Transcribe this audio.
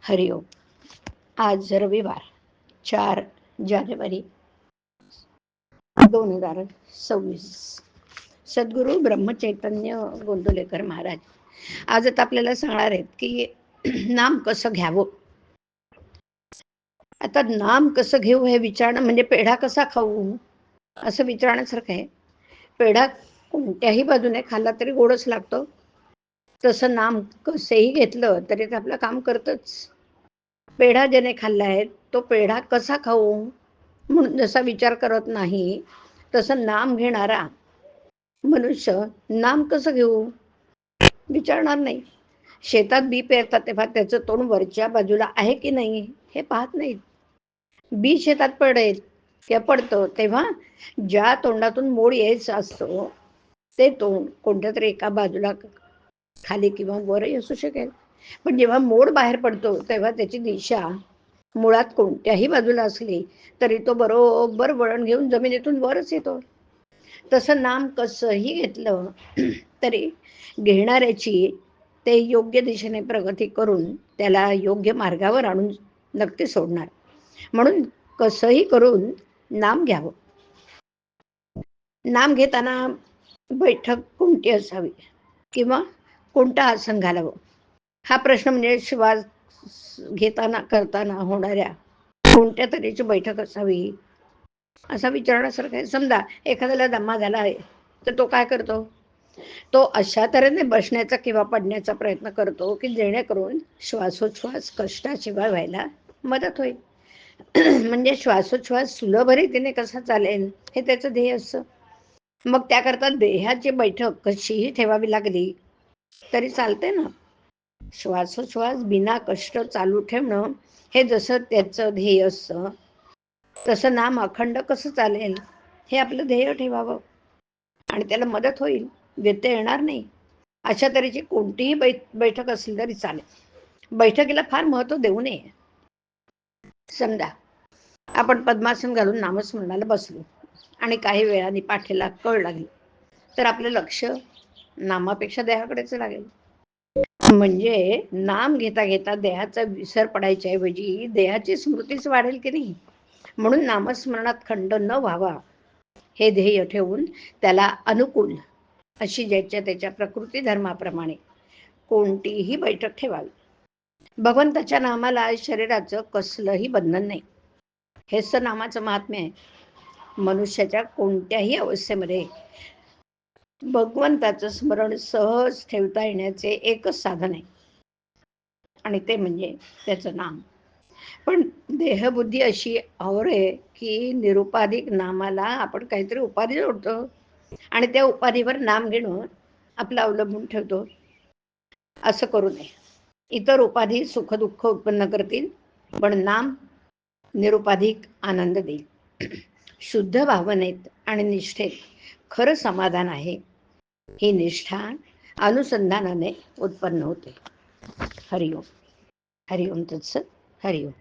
हरिओम. आज रविवार 4 जानेवारी 2026. सद्गुरू ब्रह्मचैतन्य गोंदवलेकर महाराज आज आता आपल्याला सांगणार आहेत की नाम कसं घ्यावं. आता नाम कसं घेऊ हे विचारणं म्हणजे पेढा कसा खाऊ असं विचारण्यासारखं आहे. पेढा कोणत्याही बाजूने खाल्ला तरी गोडच लागतो. तसं नाम कसंही घेतलं तरी ते आपलं काम करतच. पेढा ज्याने खाल्ला आहे तो पेढा कसा खाऊ म्हणून जसा विचार करत नाही, तसं नाम घेणारा मनुष्य नाम कसं घेऊ विचारणार नाही. शेतात बी पेरतात तेव्हा त्याचं तोंड वरच्या बाजूला आहे की नाही हे पाहत नाहीत. बी शेतात पडेल किंवा पडतं तेव्हा ज्या तोंडातून मोड यायचा असतो ते तोंड कोणत्या तरी एका बाजूला खाली किंवा वरही असू शकेल. पण जेव्हा मोड बाहेर पडतो तेव्हा त्याची दिशा मुळात कोणत्याही बाजूला असली तरी तो बरोबर वळण घेऊन जमिनीतून वरच येतो. तसं नाम कसंही घेतलं तरी घेणाऱ्याची ते योग्य दिशेने प्रगती करून त्याला योग्य मार्गावर आणून नक्की सोडणार. म्हणून कसंही करून नाम घ्यावं. नाम घेताना बैठक कोणती असावी किंवा कोणतं आसन घालावं हा प्रश्न म्हणजे श्वास घेताना करताना होणाऱ्या कोणत्या तऱ्हेची बैठक असावी असा विचारण्यासारखं आहे. समजा एखाद्याला दमा झाला आहे तर तो काय करतो, तो अशा तऱ्हेने बसण्याचा किंवा पडण्याचा प्रयत्न करतो की जेणेकरून श्वासोच्छ्वास कष्टाशिवाय व्हायला मदत होईल. म्हणजे श्वासोच्छ्वास सुलभ रीतीने कसा चालेल हे त्याचं ध्येय असतं. मग त्याकरता देहाची बैठक कशीही ठेवावी लागली तरी चालते ना. श्वासोच्छ्वास बिना कष्ट चालू ठेवणं हे जसं त्याचं ध्येय असतं, तसं नाम अखंड कसं चालेल हे आपलं ध्येय ठेवावं आणि त्याला मदत होईल, व्यत्यय येणार नाही. अशा तऱ्हेची कोणतीही बैठक असली तरी चालेल. बैठकीला फार महत्व देऊ नये. समजा आपण पद्मासन घालून नामस्मरणाला बसलो आणि काही वेळाने पाठीला कळ लागली तर आपलं लक्ष नामापेक्षा देहाकडेच लागेल. म्हणजे नाम घेता घेता देहाचा विसर पडायच्या ऐवजी देहाची स्मृतीच वाढेल की नाही. म्हणून नामस्मरणात खंड न व्हावा हे ध्येय ठेवून त्याला अनुकूल अशी ज्याच्या त्याच्या प्रकृती धर्माप्रमाणे कोणतीही बैठक ठेवावी. भगवंताच्या नामाला शरीराचं कसलंही बंधन नाही. हेच तर नामाचं महात्म्य आहे. मनुष्याच्या कोणत्याही अवस्थेमध्ये भगवंताचं स्मरण सहज ठेवता येण्याचे एकच साधन आहे आणि ते म्हणजे त्याचं नाम. पण देहबुद्धी अशी और आहे की निरुपाधिक नामाला आपण काहीतरी उपाधी जोडतो आणि त्या उपाधीवर नाम घेणं आपलं अवलंबून ठेवतो. असं करू नये. इतर उपाधी सुख दुःख उत्पन्न करतील, पण नाम निरुपाधिक आनंद देईल. शुद्ध भावनेत आणि निष्ठेत खरं समाधान आहे. ही निष्ठा अनुसंधानाने उत्पन्न होते. हरिओम. हरिओम तत्सत. हरिओम.